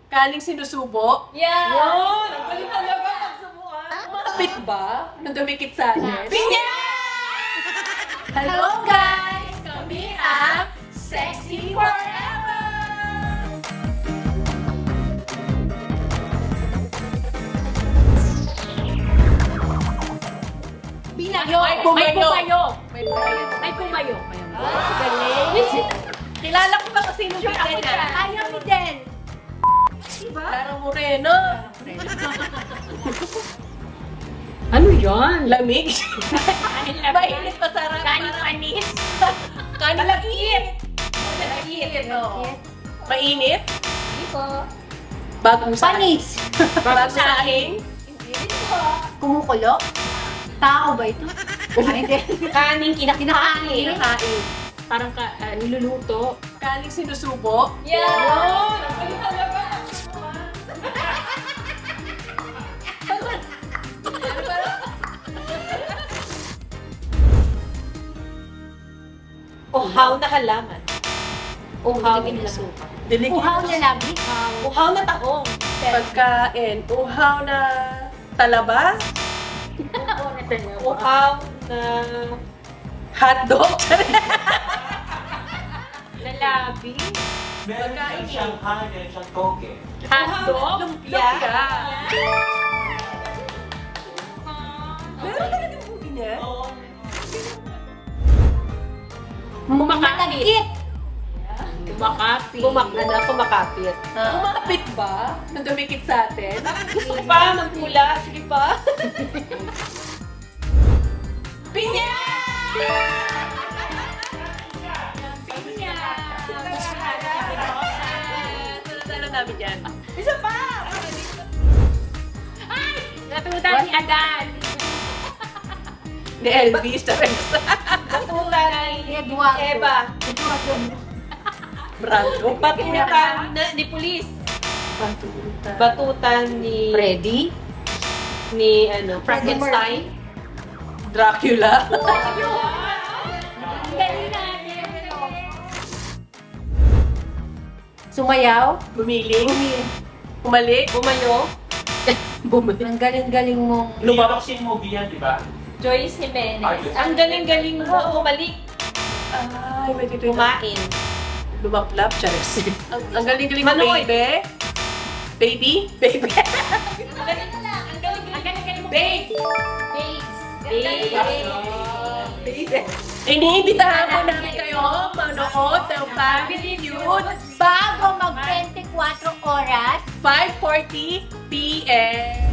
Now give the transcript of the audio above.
Kaning sinusubo. Yeah! Yun! Ang galing talaga magsubukan. Umapit ba? Nang dumikit sa akin. Pinya! Hello guys! Kami ang Sexy Forever! Binayo! May pumayo! May pumayo! Galing! Kilala ko ba kung sino Sure, ako bigyan dyan. na? Ayaw ni Den! Diba? Lara Moreno. Ano yan? Lamig. Mainit pa sarap. Kanin panis. Kanin malagkit. Malagkit. Mainit. Hindi po. Bagong sahing. Panis. Bagong sahing. Hindi rin po. Kumukulo? Tao ba ito? Ay, hindi. Kanin kinakain. Kinakain. Parang niluluto. Kaning sinusubo. Yeah! Yun! Ang galing talaga. Uhaw na halaman. Uhaw na suka. Uhaw na labi? Uhaw na tahong. Pagkain. Uhaw na talaba. Uhaw na Hotdog. Lalabi. Meron siyang Shanghai, meron siyang Toge. Hotdog. Lumpia. Meron talaga yung ganyan? Kumakapit. Kumakapit. kumakapit. Umapit ba? Nang dumikit sa atin? Gusto pa magmula. Sige pa. Pinya! Ano namin dyan? Isa pa! Natutan ni Adan. Ni Elvis, Teresa. Batutan ni Eduardo. Eva. Brando. Batutan ni Pulis. Batutan ni Freddy? ni Frankenstein. Dracula. Galing natin. Sumayaw? Bumiling. Bumalik. Bumayo. Ang galing-galing mong... Lumabaksin movie yan, di ba? Joyce Jimenez. Ang galing-galing mo bumalik. Ay, may dito yung Kumain. lumaplap. Charis. Ang galing-galing mo, Manoy. baby. Baby? Baby. Ang galing-galing mo. Babe. Babe. Iniimbitahan po namin kayo manood ng Family Feud Bago mag-24 oras, 5:40 p.m.